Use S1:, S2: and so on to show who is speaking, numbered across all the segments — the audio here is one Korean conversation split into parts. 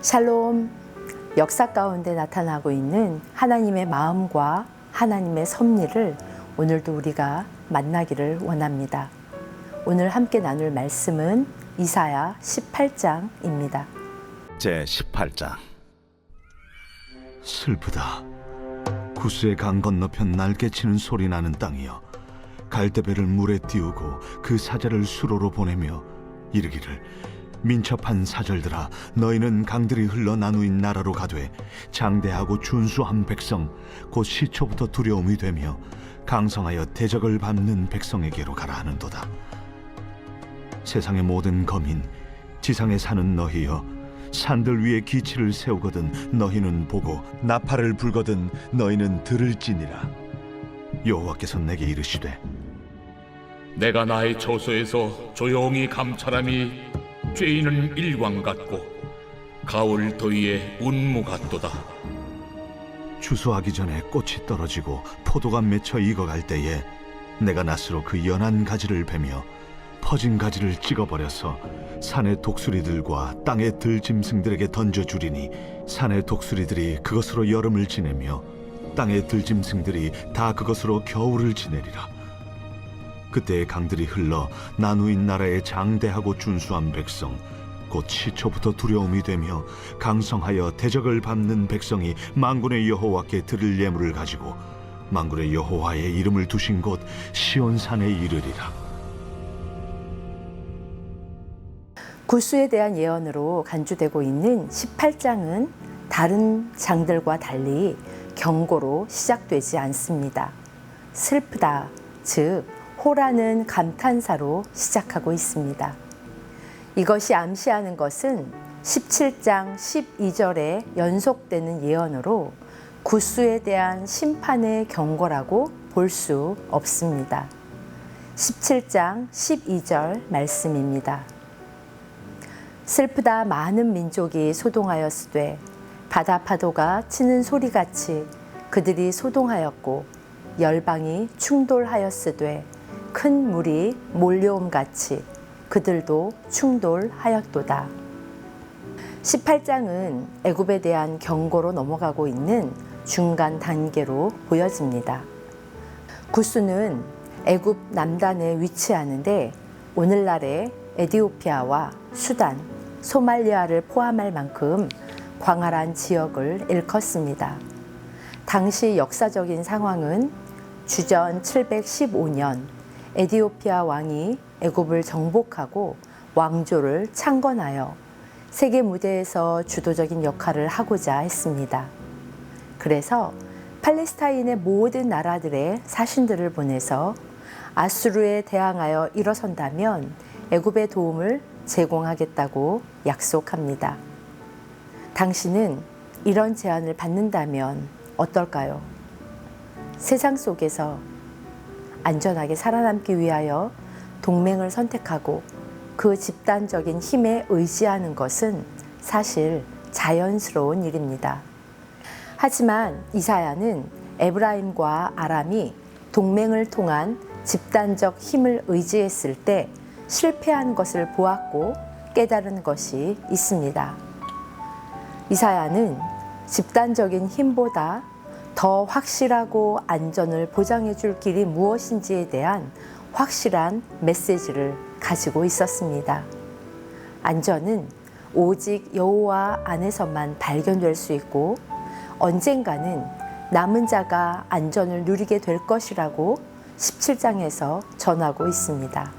S1: 샬롬, 역사 가운데 나타나고 있는 하나님의 마음과 하나님의 섭리를 오늘도 우리가 만나기를 원합니다. 오늘 함께 나눌 말씀은 이사야 18장입니다.
S2: 제 18장.
S3: 슬프다. 구스의 강 건너편 날개치는 소리 나는 땅이여, 갈대배를 물에 띄우고 그 사자를 수로로 보내며 이르기를, 민첩한 사절들아, 너희는 강들이 흘러 나누인 나라로 가되 장대하고 준수한 백성, 곧 시초부터 두려움이 되며 강성하여 대적을 밟는 백성에게로 가라 하는도다. 세상의 모든 거민, 지상에 사는 너희여, 산들 위에 기치를 세우거든 너희는 보고 나팔을 불거든 너희는 들을지니라. 여호와께서 내게 이르시되,
S4: 내가 나의 처소에서 조용히 감찰함이 죄인은 일광 같고 가을 더위에 운무 같도다.
S3: 추수하기 전에 꽃이 떨어지고 포도가 맺혀 익어갈 때에 내가 낫으로 그 연한 가지를 베며 퍼진 가지를 찍어버려서 산의 독수리들과 땅의 들짐승들에게 던져주리니, 산의 독수리들이 그것으로 여름을 지내며 땅의 들짐승들이 다 그것으로 겨울을 지내리라. 그때의 강들이 흘러 나누인 나라의 장대하고 준수한 백성, 곧 시초부터 두려움이 되며 강성하여 대적을 밟는 백성이 만군의 여호와께 드릴 예물을 가지고 만군의 여호와의 이름을 두신 곳 시온산에 이르리라.
S1: 구스에 대한 예언으로 간주되고 있는 18장은 다른 장들과 달리 경고로 시작되지 않습니다. 슬프다, 즉 호라는 감탄사로 시작하고 있습니다. 이것이 암시하는 것은 17장 12절에 연속되는 예언으로 구스에 대한 심판의 경고라고 볼 수 없습니다. 17장 12절 말씀입니다. 슬프다, 많은 민족이 소동하였으되 바다 파도가 치는 소리같이 그들이 소동하였고 열방이 충돌하였으되 큰 물이 몰려옴같이 그들도 충돌하였도다. 18장은 애굽에 대한 경고로 넘어가고 있는 중간 단계로 보여집니다. 구스는 애굽 남단에 위치하는데 오늘날의 에티오피아와 수단, 소말리아를 포함할 만큼 광활한 지역을 일컫습니다. 당시 역사적인 상황은 주전 715년 에티오피아 왕이 애굽을 정복하고 왕조를 창건하여 세계 무대에서 주도적인 역할을 하고자 했습니다. 그래서 팔레스타인의 모든 나라들의 사신들을 보내서 아수르에 대항하여 일어선다면 애굽의 도움을 제공하겠다고 약속합니다. 당신은 이런 제안을 받는다면 어떨까요? 세상 속에서 안전하게 살아남기 위하여 동맹을 선택하고 그 집단적인 힘에 의지하는 것은 사실 자연스러운 일입니다. 하지만 이사야는 에브라임과 아람이 동맹을 통한 집단적 힘을 의지했을 때 실패한 것을 보았고 깨달은 것이 있습니다. 이사야는 집단적인 힘보다 더 확실하고 안전을 보장해 줄 길이 무엇인지에 대한 확실한 메시지를 가지고 있었습니다. 안전은 오직 여호와 안에서만 발견될 수 있고 언젠가는 남은 자가 안전을 누리게 될 것이라고 17장에서 전하고 있습니다.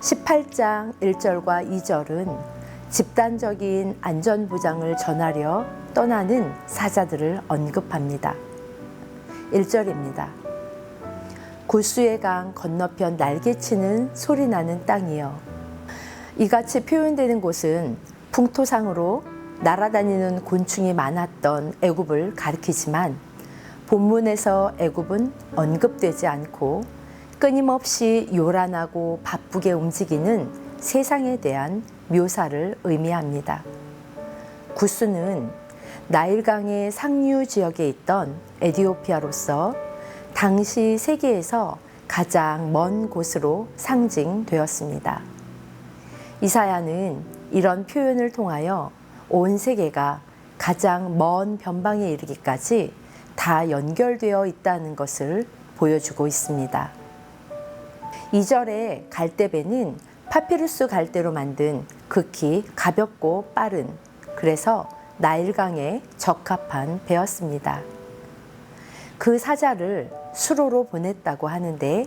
S1: 18장 1절과 2절은 집단적인 안전보장을 전하려 떠나는 사자들을 언급합니다. 1절입니다. 구스의 강 건너편 날개치는 소리 나는 땅이여. 이같이 표현되는 곳은 풍토상으로 날아다니는 곤충이 많았던 애굽을 가리키지만 본문에서 애굽은 언급되지 않고 끊임없이 요란하고 바쁘게 움직이는 세상에 대한 묘사를 의미합니다. 구스는 나일강의 상류 지역에 있던 에티오피아로서 당시 세계에서 가장 먼 곳으로 상징되었습니다. 이사야는 이런 표현을 통하여 온 세계가 가장 먼 변방에 이르기까지 다 연결되어 있다는 것을 보여주고 있습니다. 2절의 갈대배는 파피루스 갈대로 만든 극히 가볍고 빠른, 그래서 나일강에 적합한 배였습니다. 그 사자를 수로로 보냈다고 하는데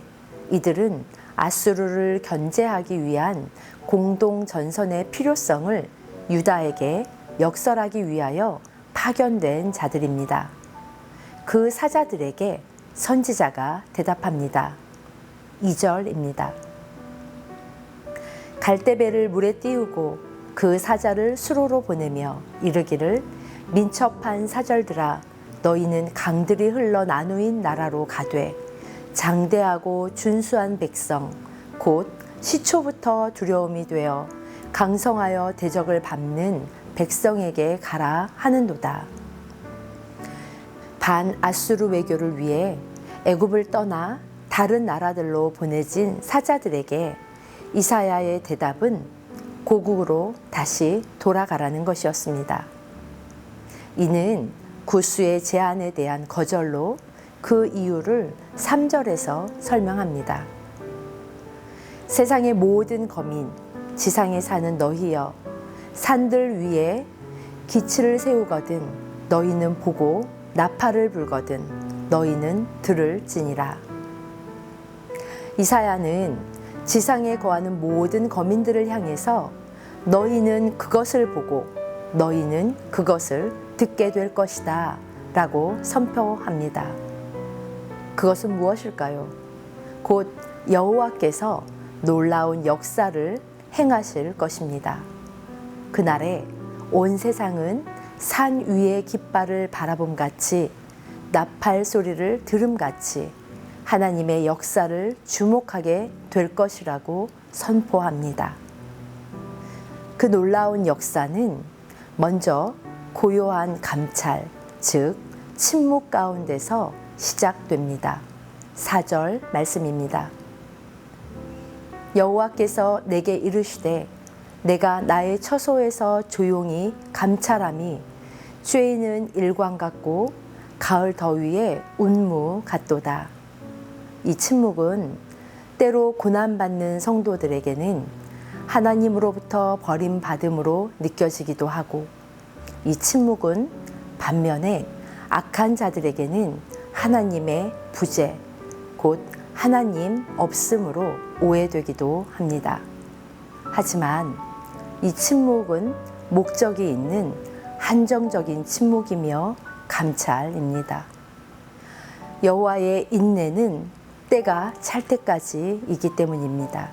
S1: 이들은 아수르를 견제하기 위한 공동 전선의 필요성을 유다에게 역설하기 위하여 파견된 자들입니다. 그 사자들에게 선지자가 대답합니다. 2절입니다. 갈대배를 물에 띄우고 그 사자를 수로로 보내며 이르기를 민첩한 사절들아 너희는 강들이 흘러 나누인 나라로 가되 장대하고 준수한 백성 곧 시초부터 두려움이 되어 강성하여 대적을 밟는 백성에게 가라 하는도다. 반 아수르 외교를 위해 애굽을 떠나 다른 나라들로 보내진 사자들에게 이사야의 대답은 고국으로 다시 돌아가라는 것이었습니다. 이는 구스의 제안에 대한 거절로 그 이유를 3절에서 설명합니다. 세상의 모든 거민, 지상에 사는 너희여, 산들 위에 기치를 세우거든 너희는 보고 나팔을 불거든 너희는 들을지니라. 이사야는 지상에 거하는 모든 거민들을 향해서 너희는 그것을 보고 너희는 그것을 듣게 될 것이다 라고 선포합니다. 그것은 무엇일까요? 곧 여호와께서 놀라운 역사를 행하실 것입니다. 그날에 온 세상은 산 위의 깃발을 바라봄같이 나팔 소리를 들음같이 하나님의 역사를 주목하게 될 것이라고 선포합니다. 그 놀라운 역사는 먼저 고요한 감찰, 즉 침묵 가운데서 시작됩니다. 4절 말씀입니다. 여호와께서 내게 이르시되 내가 나의 처소에서 조용히 감찰함이 쬐이는 일광 같고 가을 더위에 운무 같도다. 이 침묵은 때로 고난받는 성도들에게는 하나님으로부터 버림받음으로 느껴지기도 하고 이 침묵은 반면에 악한 자들에게는 하나님의 부재, 곧 하나님 없음으로 오해되기도 합니다. 하지만 이 침묵은 목적이 있는 한정적인 침묵이며 감찰입니다. 여호와의 인내는 때가 찰 때까지이기 때문입니다.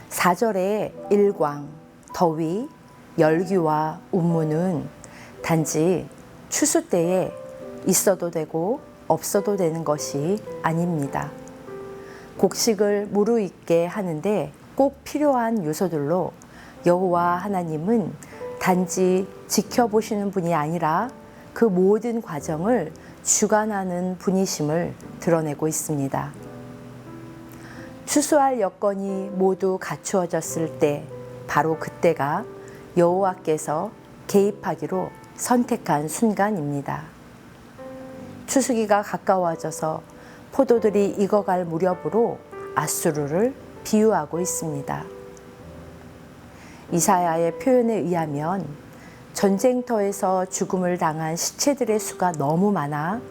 S1: 4절의 일광, 더위, 열기와 운무는 단지 추수 때에 있어도 되고 없어도 되는 것이 아닙니다. 곡식을 무르익게 하는데 꼭 필요한 요소들로 여호와 하나님은 단지 지켜보시는 분이 아니라 그 모든 과정을 주관하는 분이심을 드러내고 있습니다. 추수할 여건이 모두 갖추어졌을 때 바로 그때가 여호와께서 개입하기로 선택한 순간입니다. 추수기가 가까워져서 포도들이 익어갈 무렵으로 아수르를 비유하고 있습니다. 이사야의 표현에 의하면 전쟁터에서 죽음을 당한 시체들의 수가 너무 많아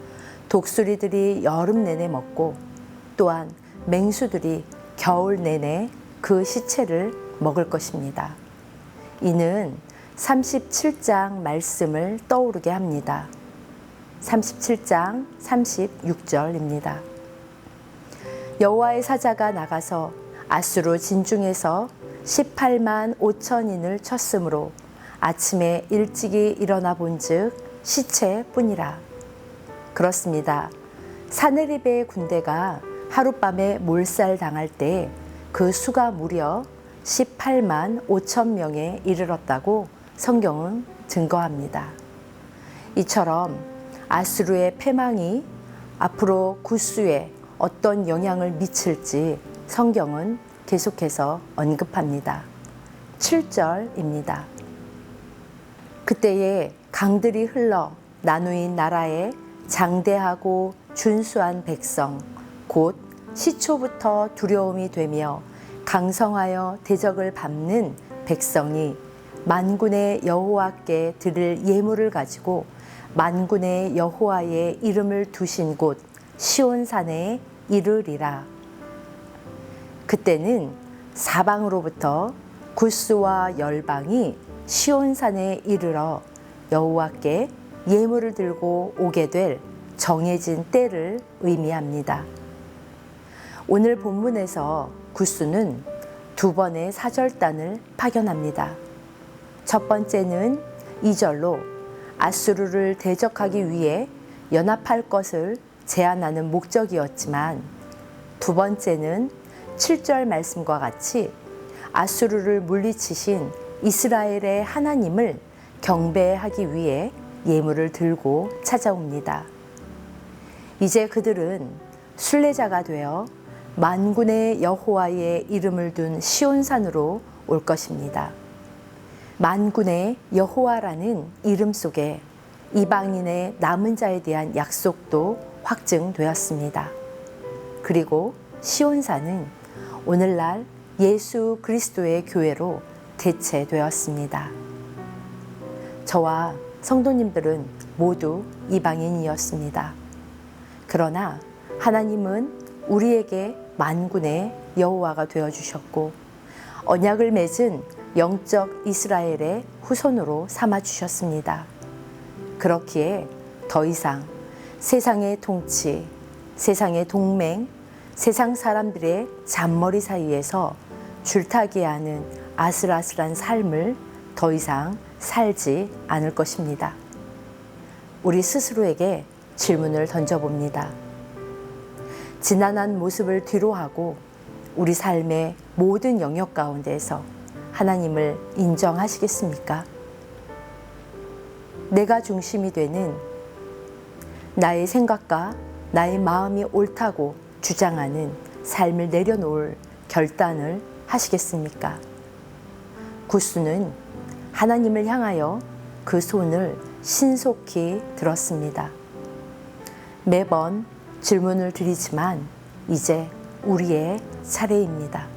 S1: 독수리들이 여름 내내 먹고 또한 맹수들이 겨울 내내 그 시체를 먹을 것입니다. 이는 37장 말씀을 떠오르게 합니다. 37장 36절입니다. 여호와의 사자가 나가서 아수르 진중에서 18만 5천인을 쳤으므로 아침에 일찍이 일어나 본즉 시체뿐이라. 그렇습니다. 사느립의 군대가 하룻밤에 몰살당할 때 그 수가 무려 18만 5천 명에 이르렀다고 성경은 증거합니다. 이처럼 아수르의 패망이 앞으로 구스에 어떤 영향을 미칠지 성경은 계속해서 언급합니다. 7절입니다. 그때에 강들이 흘러 나누인 나라에 장대하고 준수한 백성, 곧 시초부터 두려움이 되며 강성하여 대적을 밟는 백성이 만군의 여호와께 드릴 예물을 가지고 만군의 여호와의 이름을 두신 곳 시온산에 이르리라. 그때는 사방으로부터 구스와 열방이 시온산에 이르러 여호와께 예물을 들고 오게 될 정해진 때를 의미합니다. 오늘 본문에서 구스는 두 번의 사절단을 파견합니다. 첫 번째는 2절로 아수르를 대적하기 위해 연합할 것을 제안하는 목적이었지만, 두 번째는 7절 말씀과 같이 아수르를 물리치신 이스라엘의 하나님을 경배하기 위해 예물을 들고 찾아옵니다. 이제 그들은 순례자가 되어 만군의 여호와의 이름을 둔 시온산으로 올 것입니다. 만군의 여호와라는 이름 속에 이방인의 남은 자에 대한 약속도 확증되었습니다. 그리고 시온산은 오늘날 예수 그리스도의 교회로 대체되었습니다. 저와 성도님들은 모두 이방인이었습니다. 그러나 하나님은 우리에게 만군의 여호와가 되어주셨고 언약을 맺은 영적 이스라엘의 후손으로 삼아주셨습니다. 그렇기에 더 이상 세상의 통치, 세상의 동맹, 세상 사람들의 잔머리 사이에서 줄타기하는 아슬아슬한 삶을 더 이상 살지 않을 것입니다. 우리 스스로에게 질문을 던져봅니다. 지난한 모습을 뒤로하고 우리 삶의 모든 영역 가운데에서 하나님을 인정하시겠습니까? 내가 중심이 되는 나의 생각과 나의 마음이 옳다고 주장하는 삶을 내려놓을 결단을 하시겠습니까? 구스는 하나님을 향하여 그 손을 신속히 들었습니다. 매번 질문을 드리지만 이제 우리의 차례입니다.